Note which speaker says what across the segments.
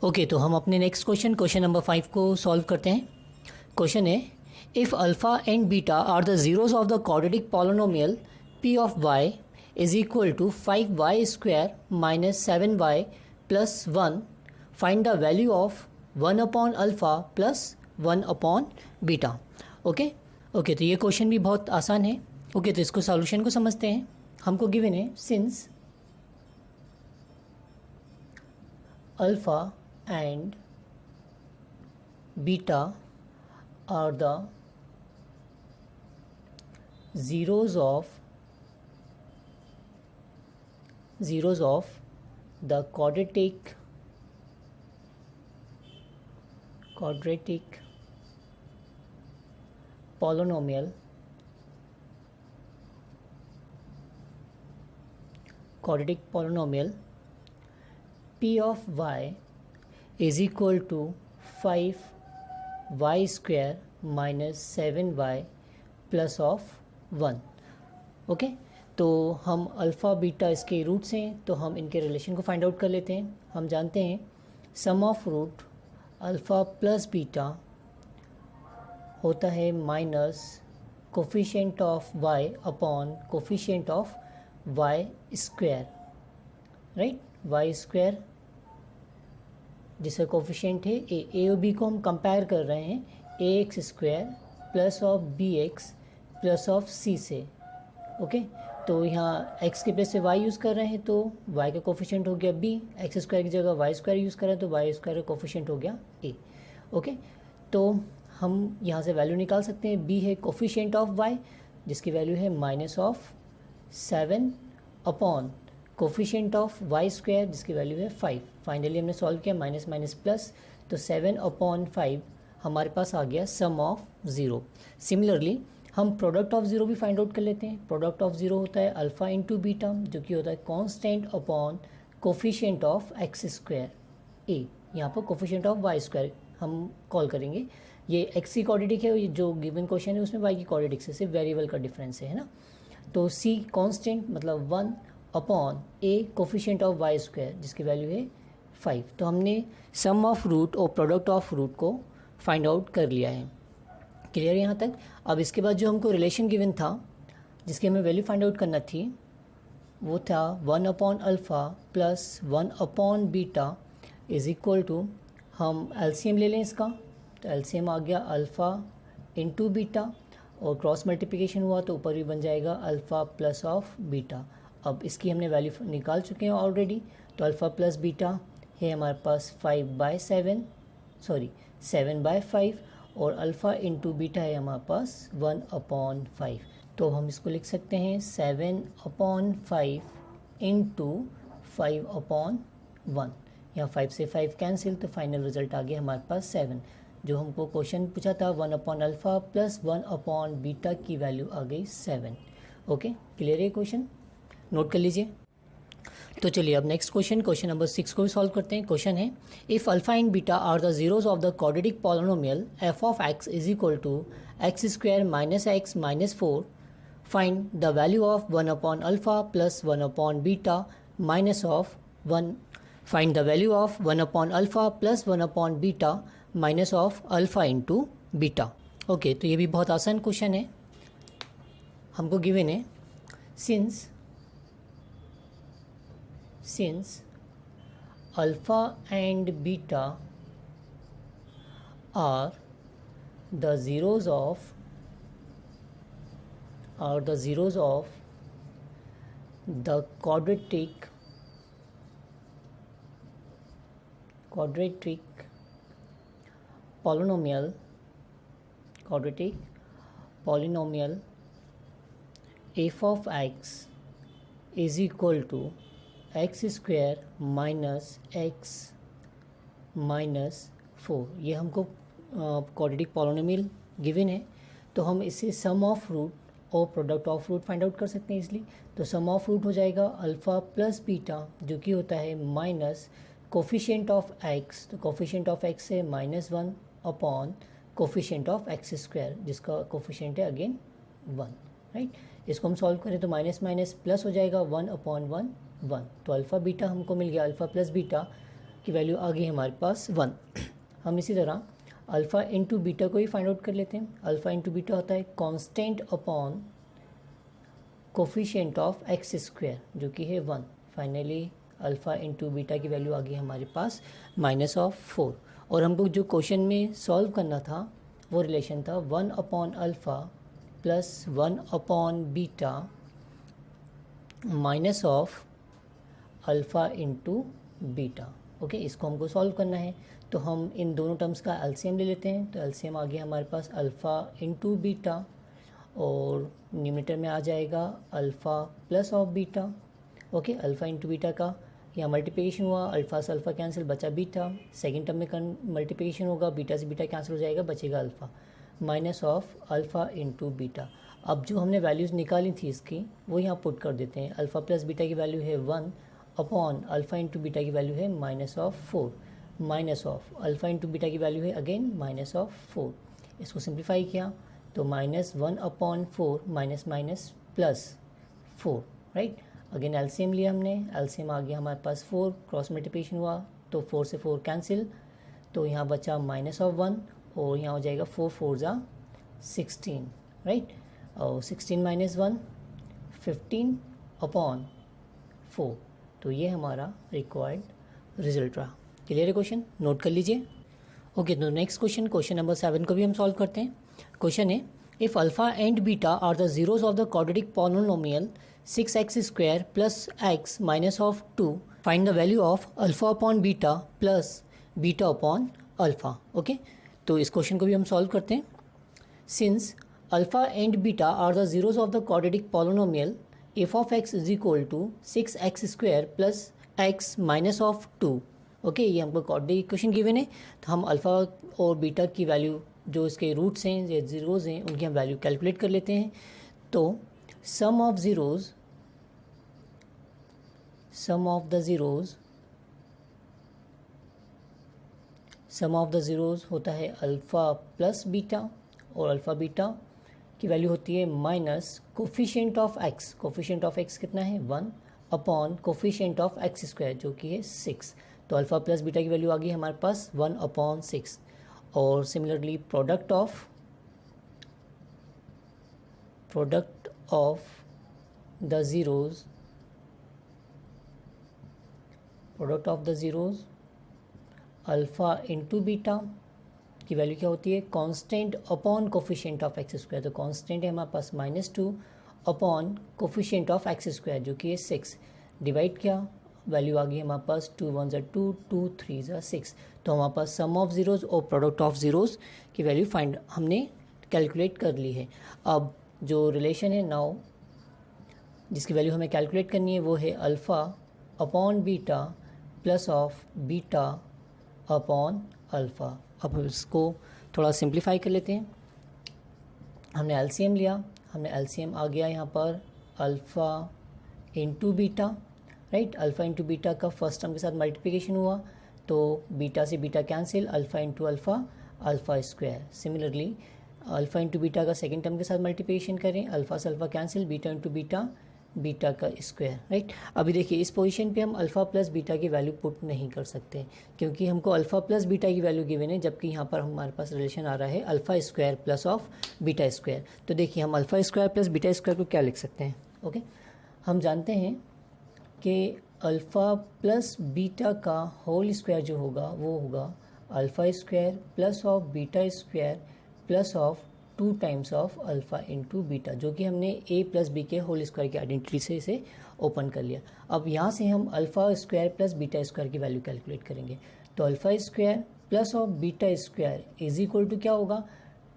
Speaker 1: Okay तो हम अपने नेक्स्ट क्वेश्चन नंबर 5 को सॉल्व करते हैं। क्वेश्चन है, if alpha and beta are the zeroes of the quadratic polynomial P of Y is equal to 5y² minus 7y plus 1, find the value of 1 upon alpha plus 1 upon beta. Okay तो ये question भी बहुत आसान है। Okay तो इसको solution को समझते हैं। हमको गिवन है since alpha and beta are the zeros of the quadratic polynomial p of y is equal to 5y² minus 7y plus of 1। Okay तो हम अल्फ़ा बीटा इसके रूट्स हैं, तो हम इनके रिलेशन को फाइंड आउट कर लेते हैं। हम जानते हैं sum of root alpha plus beta होता है minus coefficient of y upon coefficient of y square, right, y square जिसका कोफिशिएंट है ए और बी को हम कंपेयर कर रहे हैं ax² plus of bx plus of c से। ओके तो यहाँ x के प्लेस से y यूज़ कर रहे हैं तो y का कोफिशिएंट हो गया b, x² की जगह y² यूज़ कर रहे हैं तो y² का कोफिशिएंट हो गया a। ओके तो हम यहाँ से वैल्यू निकाल सकते हैं। b है कोफिशिएंट ऑफ y जिसकी वैल्यू है minus of 7 upon coefficient of y² जिसकी वैल्यू है 5। फाइनली हमने सॉल्व किया माइनस माइनस प्लस, तो 7 अपॉन 5 हमारे पास आ गया सम ऑफ 0। सिमिलरली हम प्रोडक्ट ऑफ 0 भी फाइंड आउट कर लेते हैं। प्रोडक्ट ऑफ 0 होता है अल्फ़ा इंटू बीटा जो कि होता है constant upon coefficient of x² a, यहाँ पर कोफिशिएंट ऑफ y² हम कॉल करेंगे। ये x की क्वाड्रेटिक है, जो गिवन क्वेश्चन है उसमें y की क्वाड्रेटिक से सिर्फ वेरिएबल का डिफरेंस है ना। तो c कांस्टेंट मतलब 1 upon a coefficient of y² जिसकी वैल्यू है 5। तो हमने सम ऑफ रूट और प्रोडक्ट ऑफ रूट को फाइंड आउट कर लिया है। क्लियर यहाँ तक। अब इसके बाद जो हमको रिलेशन गिवन था जिसकी हमें वैल्यू फाइंड आउट करना थी वो था 1 upon alpha plus 1 upon beta is equal to, हम एलसीएम ले लें इसका, तो एलसीएम आ गया अल्फ़ा इंटू बीटा और क्रॉस मल्टीप्लिकेशन हुआ तो ऊपर भी बन जाएगा अल्फ़ा प्लस ऑफ बीटा। अब इसकी हमने वैल्यू निकाल चुके हैं ऑलरेडी, तो अल्फ़ा प्लस बीटा है हमारे पास 7/5 और अल्फ़ा इंटू बीटा है हमारे पास 1/5। तो हम इसको लिख सकते हैं 7/5 इंटू 5/1। यहाँ 5 से 5 कैंसिल, तो फाइनल रिजल्ट आ गया हमारे पास 7। जो हमको क्वेश्चन पूछा था 1 upon alpha plus 1 upon beta की वैल्यू आ गई 7। ओके क्लियर है क्वेश्चन, नोट कर लीजिए। तो चलिए अब नेक्स्ट क्वेश्चन नंबर 6 को भी सॉल्व करते हैं। क्वेश्चन है, if alpha and beta are the zeroes of the quadratic polynomial F of X is equal to x² minus x minus 4, find the value of 1 upon alpha plus 1 upon beta minus of 1, find the value of 1 upon alpha plus 1 upon beta minus of alpha into beta. Okay तो ये भी बहुत आसान question है। हमको given है since alpha and beta are the zeros of the quadratic polynomial f of x is equal to x² minus x minus 4। ये हमको क्वाड्रेटिक पॉलिनोमियल गिवन है, तो हम इसे सम ऑफ रूट और product of root find out कर सकते हैं इसलिए। तो सम ऑफ रूट हो जाएगा अल्फ़ा प्लस बीटा जो कि होता है माइनस कोफिशिएंट ऑफ x, तो कोफिशिएंट ऑफ x है -1 अपॉन कोफिशिएंट ऑफ x² जिसका कोफिशिएंट है अगेन 1, राइट। इसको हम सॉल्व करें तो माइनस माइनस प्लस हो जाएगा 1/1 1। तो अल्फ़ा बीटा हमको मिल गया, अल्फ़ा प्लस बीटा की वैल्यू आ गई हमारे पास 1। हम इसी तरह अल्फ़ा इंटू बीटा को ही फाइंड आउट कर लेते हैं। अल्फ़ा इंटू बीटा होता है constant upon coefficient of x square जो कि है 1। फाइनली अल्फ़ा इंटू बीटा की वैल्यू आ गई हमारे पास -4। और हमको जो क्वेश्चन में सॉल्व करना था वो रिलेशन था 1 upon alpha plus 1 upon beta minus of alpha into beta. Okay, इसको हमको सॉल्व करना है तो हम इन दोनों टर्म्स का एलसीएम ले लेते हैं। तो एलसीएम आ गया हमारे पास अल्फ़ा इंटू बीटा और न्यूमरेटर में आ जाएगा alpha plus of beta. Okay, alpha into beta का यहाँ मल्टीप्लिकेशन हुआ, अल्फ़ा से अल्फ़ा कैंसिल, बचा बीटा। सेकंड टर्म में मल्टीप्लिकेशन होगा, बीटा से बीटा कैंसिल हो जाएगा, बचेगा alpha minus of alpha into beta. अब जो हमने वैल्यूज़ निकाली थी इसकी वो यहाँ पुट कर देते हैं। अल्फ़ा प्लस बीटा की वैल्यू है 1 अपॉन अल्फ़ा इंटू बीटा की वैल्यू है -4 minus of alpha into beta की वैल्यू है अगेन -4। इसको सिंप्लीफाई किया तो -1 upon 4 minus minus plus 4, right. Again LCM लिया हमने, एलसीएम आ गया हमारे पास 4, क्रॉस मल्टीप्लिकेशन हुआ तो 4 से 4 कैंसिल, तो यहाँ बचा -1 और यहाँ हो जाएगा 4 4 जा 16, राइट। और 16 - 1 15 अपॉन 4। तो ये हमारा रिक्वायर्ड रिजल्ट रहा। क्लियर है क्वेश्चन, नोट कर लीजिए। ओके, तो नेक्स्ट क्वेश्चन नंबर 7 को भी हम सॉल्व करते हैं। क्वेश्चन है if alpha and beta are the zeroes of the quadratic polynomial 6x² plus x minus of 2, find the value of alpha upon beta plus beta upon alpha. Okay, तो इस question को भी हम solve करते हैं। Since alpha and beta are the zeroes of the quadratic polynomial f of x is equal to 6x² plus x minus of 2। Okay, ये हमको quadratic equation given है। तो हम अल्फ़ा और बीटा की वैल्यू जो इसके रूट्स हैं या ज़ीरोज़ हैं उनकी हम वैल्यू कैलकुलेट कर लेते हैं। तो सम ऑफ द ज़ीरोज़ होता है अल्फ़ा प्लस बीटा और अल्फ़ा बीटा की वैल्यू होती है minus coefficient of x. Coefficient of x कितना है 1 upon coefficient of x square जो कि है 6। तो अल्फ़ा प्लस बीटा की वैल्यू आ गई हमारे पास 1 अपॉन 6। और similarly product of the zeros alpha into beta की वैल्यू क्या होती है constant upon coefficient of x square. तो कांस्टेंट है हमारे पास -2 upon coefficient of x square जो कि है 6। डिवाइड किया, वैल्यू आ गई हमारे पास 2 1 = 2 2 3 = 6। तो हमारे पास सम ऑफ ज़ीरोज़ और प्रोडक्ट ऑफ ज़ीरोज़ की वैल्यू फाइंड हमने कैलकुलेट कर ली है। अब जो रिलेशन है नाउ जिसकी वैल्यू हमें कैलकुलेट करनी है वो है alpha upon beta plus of beta upon alpha. अब इसको थोड़ा सिंप्लीफाई कर लेते हैं। हमने एलसीएम लिया, हमने एलसीएम आ गया यहाँ पर alpha into beta, right. Alpha into beta का फर्स्ट टर्म के साथ मल्टीप्लिकेशन हुआ तो बीटा से beta cancel, alpha into alpha alpha square. Similarly alpha into beta का सेकेंड टर्म के साथ मल्टीप्लिकेशन करें, अल्फ़ा से alpha cancel, beta into beta beta का स्क्वायर, राइट। अभी देखिए इस पोजीशन पे हम अल्फ़ा प्लस बीटा की वैल्यू पुट नहीं कर सकते क्योंकि हमको अल्फ़ा प्लस बीटा की वैल्यू गिवन है, जबकि यहाँ पर हमारे पास रिलेशन आ रहा है alpha square plus of beta square. तो देखिए हम alpha square plus beta square को क्या लिख सकते हैं। ओके, हम जानते हैं कि अल्फ़ा प्लस बीटा का होल स्क्वायर जो होगा वो होगा alpha square plus of beta square plus of 2 times of alpha into beta, जो कि हमने a प्लस बी के होल स्क्वायर की आइडेंटिटी से इसे ओपन कर लिया। अब यहाँ से हम alpha square plus beta square की वैल्यू कैलकुलेट करेंगे। तो alpha square plus of beta square is equal to क्या होगा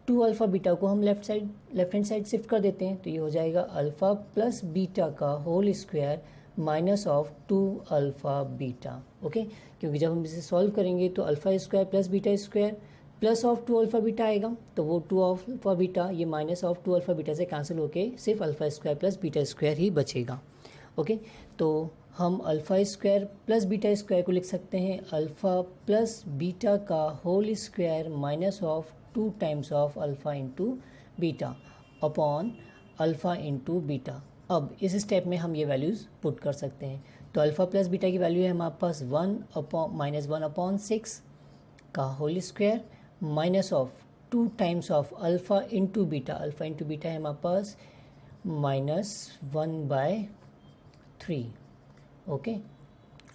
Speaker 1: 2 अल्फ़ा बीटा को हम लेफ्ट हैंड साइड शिफ्ट कर देते हैं तो ये हो जाएगा अल्फ़ा प्लस बीटा का whole square minus of 2 alpha beta. Okay, क्योंकि जब हम इसे सॉल्व करेंगे तो alpha square plus beta square plus of 2 alpha beta आएगा, तो वो 2 अल्फ़ा बीटा ये माइनस ऑफ 2 अल्फ़ा बीटा से कैंसिल होके सिर्फ alpha square plus beta square ही बचेगा। ओके, तो हम alpha square plus beta square को लिख सकते हैं अल्फ़ा प्लस बीटा का whole square minus of 2 times of alpha into beta upon alpha into beta. अब इस स्टेप में हम ये वैल्यूज़ पुट कर सकते हैं। तो अल्फ़ा प्लस बीटा की वैल्यू है हमारे पास 1/-1/6 का whole square minus of 2 times of alpha into beta है हमारे पास -1/3। ओके,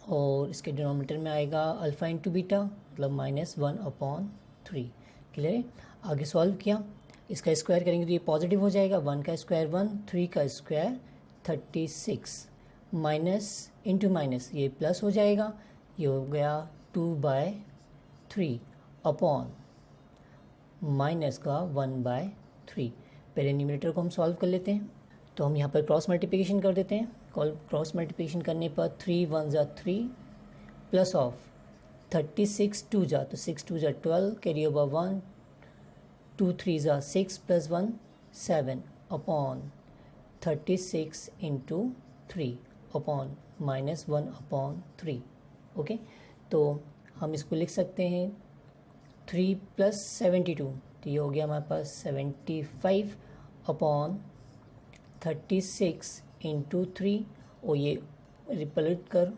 Speaker 1: और इसके डिनोमिनेटर में आएगा अल्फ़ा इंटू बीटा मतलब -1/3। क्लियर है? आगे सॉल्व किया, इसका स्क्वायर करेंगे तो ये पॉजिटिव हो जाएगा, 1 का स्क्वायर 1, 3 का स्क्वायर 36, माइनस इंटू माइनस ये प्लस हो जाएगा, ये हो गया 2/3 अपॉन माइनस का 1/3। पहले न्यूमरेटर को हम सॉल्व कर लेते हैं। तो हम यहाँ पर क्रॉस मल्टीप्लिकेशन कर देते हैं। क्रॉस मल्टीप्लिकेशन करने पर 3 1 ज़ा 3 प्लस ऑफ 36 2 जा तो 6 2 ज़ा 12 कैरी ओवर 1, 2 3 ज़ा 6 plus 1 7 upon 36 into 3 upon -1/3। Okay, तो हम इसको लिख सकते हैं 3 + 72, तो ये हो गया हमारे पास 75 अपॉन 36 इंटू 3, और ये रिपलट कर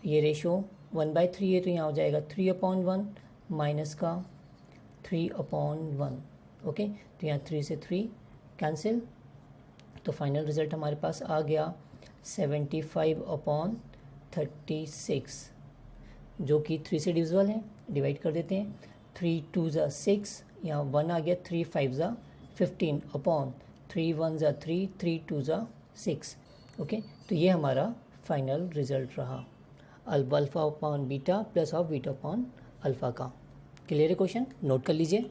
Speaker 1: ये रेशो 1/3 है तो यहाँ हो जाएगा 3/1 माइनस का 3/1। ओके, तो यहाँ 3 से 3 कैंसिल, तो फाइनल रिज़ल्ट हमारे पास आ गया 75/36, जो कि 3 से डिविजिबल है। डिवाइड कर देते हैं, 3 2 ज़ा 6, यहाँ 1 आ गया, 3 5 ज़ा 15 अपॉन 3 1 ज़ा 3, 3 2 ज़ा 6। ओके, तो ये हमारा फाइनल रिज़ल्ट रहा alpha upon beta plus of beta upon alpha का। क्लियर है क्वेश्चन? नोट कर लीजिए।